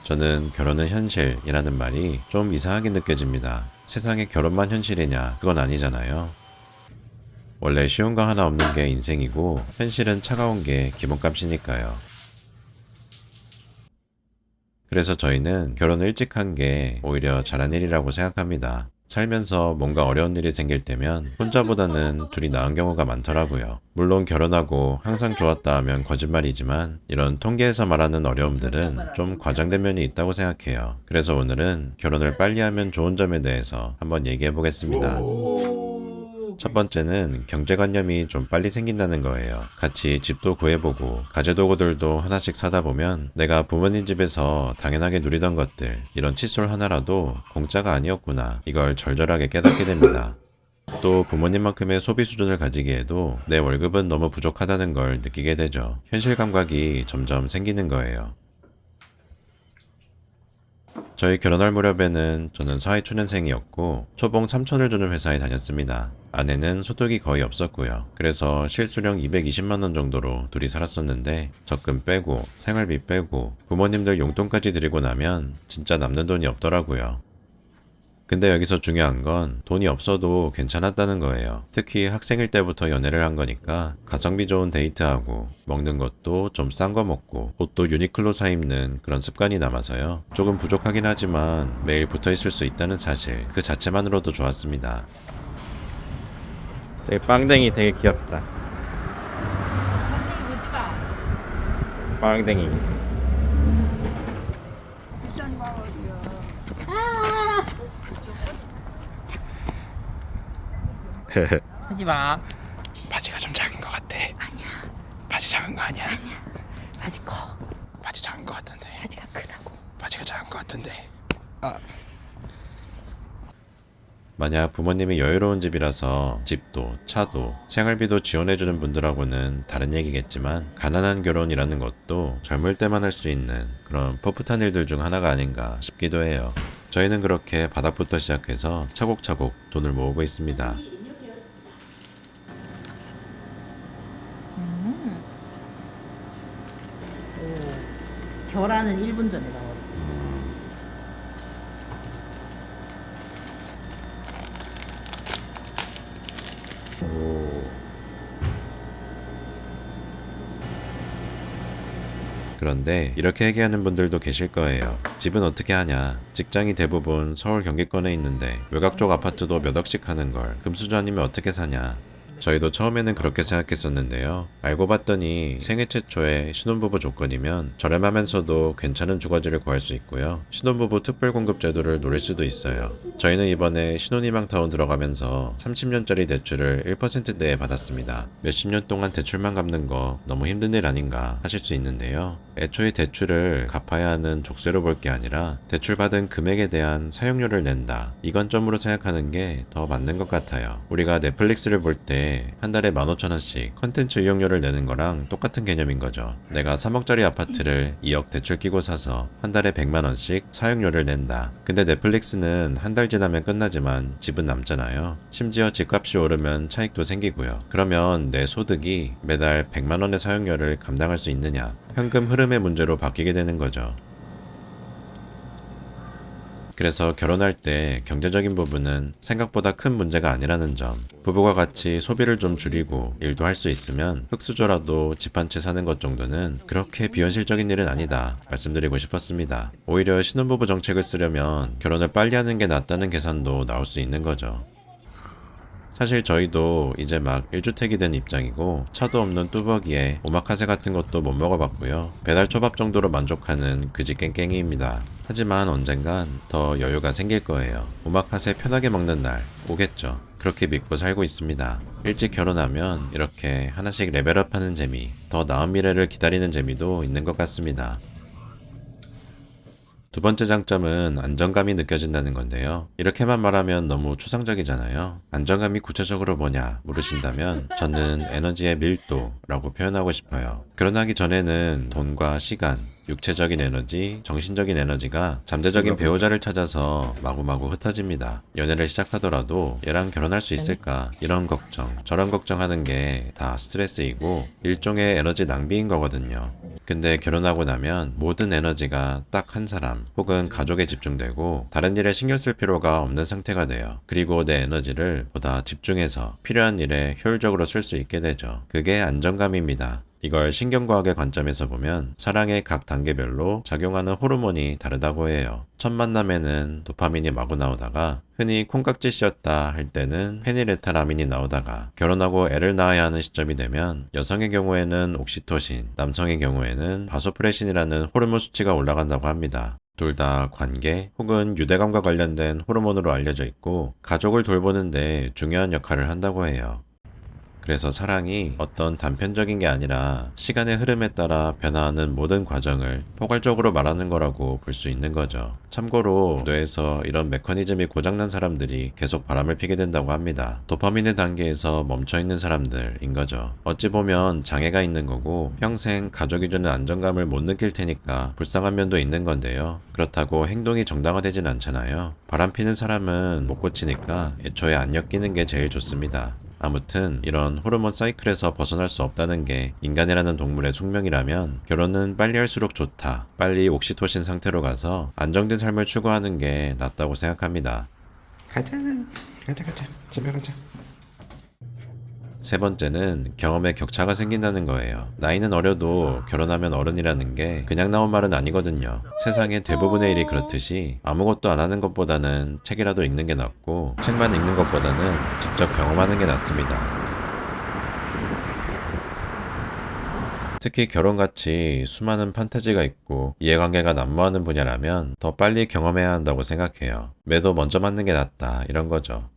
저는 결혼은 현실이라는 말이 좀 이상하게 느껴집니다. 세상에 결혼만 현실이냐? 그건 아니잖아요. 원래 쉬운 거 하나 없는 게 인생이고 현실은 차가운 게 기본값이니까요. 그래서 저희는 결혼을 일찍 한 게 오히려 잘한 일이라고 생각합니다. 살면서 뭔가 어려운 일이 생길 때면 혼자보다는 둘이 나은 경우가 많더라고요. 물론 결혼하고 항상 좋았다 하면 거짓말이지만 이런 통계에서 말하는 어려움들은 좀 과장된 면이 있다고 생각해요. 그래서 오늘은 결혼을 빨리 하면 좋은 점에 대해서 한번 얘기해 보겠습니다. 첫 번째는 경제관념이 좀 빨리 생긴다는 거예요. 같이 집도 구해보고 가재도구들도 하나씩 사다 보면 내가 부모님 집에서 당연하게 누리던 것들, 이런 칫솔 하나라도 공짜가 아니었구나, 이걸 절절하게 깨닫게 됩니다. 또 부모님만큼의 소비 수준을 가지기에도 내 월급은 너무 부족하다는 걸 느끼게 되죠. 현실 감각이 점점 생기는 거예요. 저희 결혼할 무렵에는 저는 사회초년생이었고 초봉 3천을 주는 회사에 다녔습니다. 아내는 소득이 거의 없었고요. 그래서 실수령 220만원 정도로 둘이 살았었는데 적금 빼고 생활비 빼고 부모님들 용돈까지 드리고 나면 진짜 남는 돈이 없더라고요. 근데 여기서 중요한 건 돈이 없어도 괜찮았다는 거예요. 특히 학생일 때부터 연애를 한 거니까 가성비 좋은 데이트하고 먹는 것도 좀 싼 거 먹고 옷도 유니클로 사 입는 그런 습관이 남아서요. 조금 부족하긴 하지만 매일 붙어 있을 수 있다는 사실, 그 자체만으로도 좋았습니다. 저기 빵댕이 되게 귀엽다. 빵댕이. 하지 마. 바지가 좀 작은 것 같아. 아니야. 바지 작은 거 아니야? 바지 커. 바지 작은 것 같은데. 바지가 크다고. 바지가 작은 것 같은데. 만약 부모님이 여유로운 집이라서 집도, 차도, 생활비도 지원해주는 분들하고는 다른 얘기겠지만 가난한 결혼이라는 것도 젊을 때만 할 수 있는 그런 풋풋한 일들 중 하나가 아닌가 싶기도 해요. 저희는 그렇게 바닥부터 시작해서 차곡차곡 돈을 모으고 있습니다. 결혼은 1분 전에 나와. 그런데 이렇게 얘기하는 분들도 계실 거예요. 집은 어떻게 하냐? 직장이 대부분 서울 경기권에 있는데 외곽 쪽 아파트도 몇 억씩 하는 걸 금수저 아니면 어떻게 사냐? 저희도 처음에는 그렇게 생각했었는데요. 알고 봤더니 생애 최초의 신혼부부 조건이면 저렴하면서도 괜찮은 주거지를 구할 수 있고요. 신혼부부 특별공급 제도를 노릴 수도 있어요. 저희는 이번에 신혼희망타운 들어가면서 30년짜리 대출을 1%대에 받았습니다. 몇십 년 동안 대출만 갚는 거 너무 힘든 일 아닌가 하실 수 있는데요. 애초에 대출을 갚아야 하는 족쇄로 볼 게 아니라 대출받은 금액에 대한 사용료를 낸다, 이건 점으로 생각하는 게 더 맞는 것 같아요. 우리가 넷플릭스를 볼 때 한 달에 15,000원씩 컨텐츠 이용료를 내는 거랑 똑같은 개념인 거죠. 내가 3억짜리 아파트를 2억 대출 끼고 사서 한 달에 100만원씩 사용료를 낸다. 근데 넷플릭스는 한 달 지나면 끝나지만 집은 남잖아요. 심지어 집값이 오르면 차익도 생기고요. 그러면 내 소득이 매달 100만원의 사용료를 감당할 수 있느냐? 현금 흐름의 문제로 바뀌게 되는 거죠. 그래서 결혼할 때 경제적인 부분은 생각보다 큰 문제가 아니라는 점, 부부가 같이 소비를 좀 줄이고 일도 할 수 있으면 흙수저라도 집 한 채 사는 것 정도는 그렇게 비현실적인 일은 아니다 말씀드리고 싶었습니다. 오히려 신혼부부 정책을 쓰려면 결혼을 빨리 하는 게 낫다는 계산도 나올 수 있는 거죠. 사실 저희도 이제 막 1주택이 된 입장이고 차도 없는 뚜벅이에 오마카세 같은 것도 못 먹어봤고요. 배달 초밥 정도로 만족하는 그지 깽깽이입니다. 하지만 언젠간 더 여유가 생길 거예요. 오마카세 편하게 먹는 날 오겠죠. 그렇게 믿고 살고 있습니다. 일찍 결혼하면 이렇게 하나씩 레벨업하는 재미, 더 나은 미래를 기다리는 재미도 있는 것 같습니다. 두 번째 장점은 안정감이 느껴진다는 건데요. 이렇게만 말하면 너무 추상적이잖아요. 안정감이 구체적으로 뭐냐 물으신다면 저는 에너지의 밀도라고 표현하고 싶어요. 결혼하기 전에는 돈과 시간, 육체적인 에너지, 정신적인 에너지가 잠재적인 배우자를 찾아서 마구마구 흩어집니다. 연애를 시작하더라도 얘랑 결혼할 수 있을까? 이런 걱정, 저런 걱정하는 게 다 스트레스이고 일종의 에너지 낭비인 거거든요. 근데 결혼하고 나면 모든 에너지가 딱 한 사람 혹은 가족에 집중되고 다른 일에 신경 쓸 필요가 없는 상태가 돼요. 그리고 내 에너지를 보다 집중해서 필요한 일에 효율적으로 쓸 수 있게 되죠. 그게 안정감입니다. 이걸 신경과학의 관점에서 보면 사랑의 각 단계별로 작용하는 호르몬이 다르다고 해요. 첫 만남에는 도파민이 마구 나오다가 흔히 콩깍지 씌었다 할 때는 페니레타라민이 나오다가 결혼하고 애를 낳아야 하는 시점이 되면 여성의 경우에는 옥시토신, 남성의 경우에는 바소프레신이라는 호르몬 수치가 올라간다고 합니다. 둘 다 관계 혹은 유대감과 관련된 호르몬으로 알려져 있고 가족을 돌보는데 중요한 역할을 한다고 해요. 그래서 사랑이 어떤 단편적인 게 아니라 시간의 흐름에 따라 변화하는 모든 과정을 포괄적으로 말하는 거라고 볼 수 있는 거죠. 참고로 뇌에서 이런 메커니즘이 고장난 사람들이 계속 바람을 피게 된다고 합니다. 도파민의 단계에서 멈춰있는 사람들인 거죠. 어찌 보면 장애가 있는 거고 평생 가족이 주는 안정감을 못 느낄 테니까 불쌍한 면도 있는 건데요. 그렇다고 행동이 정당화되진 않잖아요. 바람 피는 사람은 못 고치니까 애초에 안 엮이는 게 제일 좋습니다. 아무튼 이런 호르몬 사이클에서 벗어날 수 없다는 게 인간이라는 동물의 숙명이라면 결혼은 빨리 할수록 좋다. 빨리 옥시토신 상태로 가서 안정된 삶을 추구하는 게 낫다고 생각합니다. 가자 집에 가자. 세 번째는 경험에 격차가 생긴다는 거예요. 나이는 어려도 결혼하면 어른이라는 게 그냥 나온 말은 아니거든요. 세상의 대부분의 일이 그렇듯이 아무것도 안 하는 것보다는 책이라도 읽는 게 낫고 책만 읽는 것보다는 직접 경험하는 게 낫습니다. 특히 결혼같이 수많은 판타지가 있고 이해관계가 난무하는 분야라면 더 빨리 경험해야 한다고 생각해요. 매도 먼저 맞는 게 낫다 이런 거죠.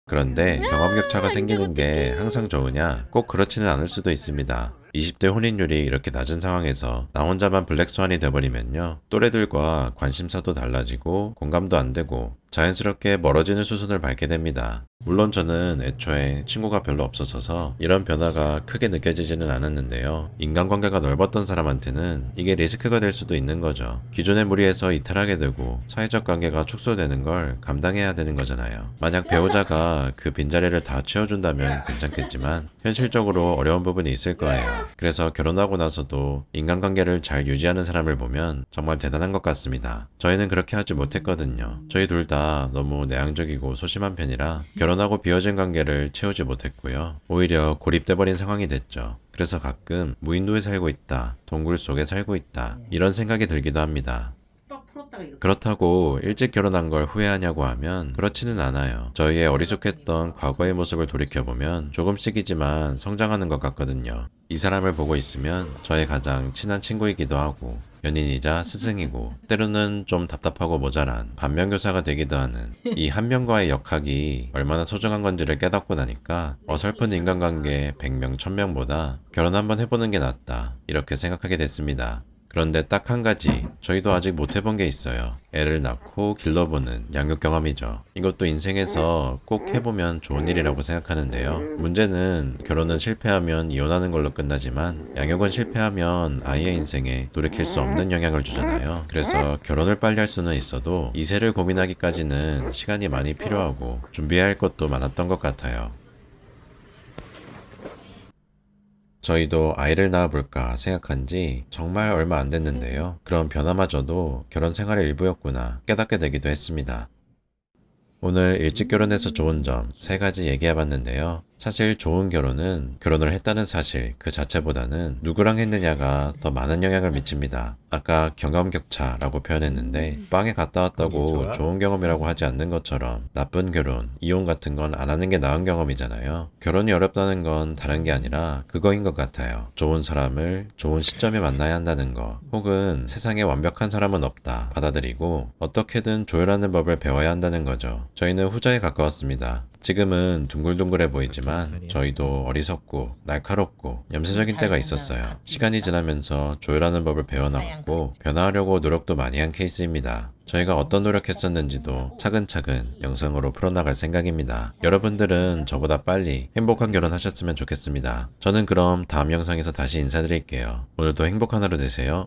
그런데 경험 격차가 생기는 게 항상 좋으냐? 꼭 그렇지는 않을 수도 있습니다. 20대 혼인율이 이렇게 낮은 상황에서 나 혼자만 블랙스완이 돼버리면요. 또래들과 관심사도 달라지고 공감도 안 되고 자연스럽게 멀어지는 수순을 밟게 됩니다. 물론 저는 애초에 친구가 별로 없어서 이런 변화가 크게 느껴지지는 않았는데요. 인간관계가 넓었던 사람한테는 이게 리스크가 될 수도 있는 거죠. 기존의 무리에서 이탈하게 되고 사회적 관계가 축소되는 걸 감당해야 되는 거잖아요. 만약 배우자가 그 빈자리를 다 채워준다면 괜찮겠지만 현실적으로 어려운 부분이 있을 거예요. 그래서 결혼하고 나서도 인간관계를 잘 유지하는 사람을 보면 정말 대단한 것 같습니다. 저희는 그렇게 하지 못했거든요. 저희 둘 다 너무 내향적이고 소심한 편이라 결혼하고 비워진 관계를 채우지 못했고요. 오히려 고립돼버린 상황이 됐죠. 그래서 가끔 무인도에 살고 있다, 동굴 속에 살고 있다 이런 생각이 들기도 합니다. 그렇다고 일찍 결혼한 걸 후회하냐고 하면 그렇지는 않아요. 저희의 어리숙했던 과거의 모습을 돌이켜보면 조금씩이지만 성장하는 것 같거든요. 이 사람을 보고 있으면 저의 가장 친한 친구이기도 하고 연인이자 스승이고 때로는 좀 답답하고 모자란 반면교사가 되기도 하는 이 한 명과의 역학이 얼마나 소중한 건지를 깨닫고 나니까 어설픈 인간관계 100명 1000명보다 결혼 한번 해보는 게 낫다 이렇게 생각하게 됐습니다. 그런데 딱 한 가지 저희도 아직 못 해본 게 있어요. 애를 낳고 길러보는 양육 경험이죠. 이것도 인생에서 꼭 해보면 좋은 일이라고 생각하는데요. 문제는 결혼은 실패하면 이혼하는 걸로 끝나지만 양육은 실패하면 아이의 인생에 돌이킬 수 없는 영향을 주잖아요. 그래서 결혼을 빨리 할 수는 있어도 이세를 고민하기까지는 시간이 많이 필요하고 준비해야 할 것도 많았던 것 같아요. 저희도 아이를 낳아볼까 생각한 지 정말 얼마 안 됐는데요. 그런 변화마저도 결혼 생활의 일부였구나 깨닫게 되기도 했습니다. 오늘 일찍 결혼해서 좋은 점 3가지 얘기해봤는데요. 사실 좋은 결혼은 결혼을 했다는 사실 그 자체보다는 누구랑 했느냐가 더 많은 영향을 미칩니다. 아까 경험 격차라고 표현했는데 빵에 갔다 왔다고 좋은 경험이라고 하지 않는 것처럼 나쁜 결혼, 이혼 같은 건 안 하는 게 나은 경험이잖아요. 결혼이 어렵다는 건 다른 게 아니라 그거인 것 같아요. 좋은 사람을 좋은 시점에 만나야 한다는 거 혹은 세상에 완벽한 사람은 없다 받아들이고 어떻게든 조율하는 법을 배워야 한다는 거죠. 저희는 후자에 가까웠습니다. 지금은 둥글둥글해 보이지만 저희도 어리석고 날카롭고 염세적인 때가 있었어요. 시간이 지나면서 조율하는 법을 배워나갔고 변화하려고 노력도 많이 한 케이스입니다. 저희가 어떤 노력했었는지도 차근차근 영상으로 풀어나갈 생각입니다. 여러분들은 저보다 빨리 행복한 결혼하셨으면 좋겠습니다. 저는 그럼 다음 영상에서 다시 인사드릴게요. 오늘도 행복한 하루 되세요.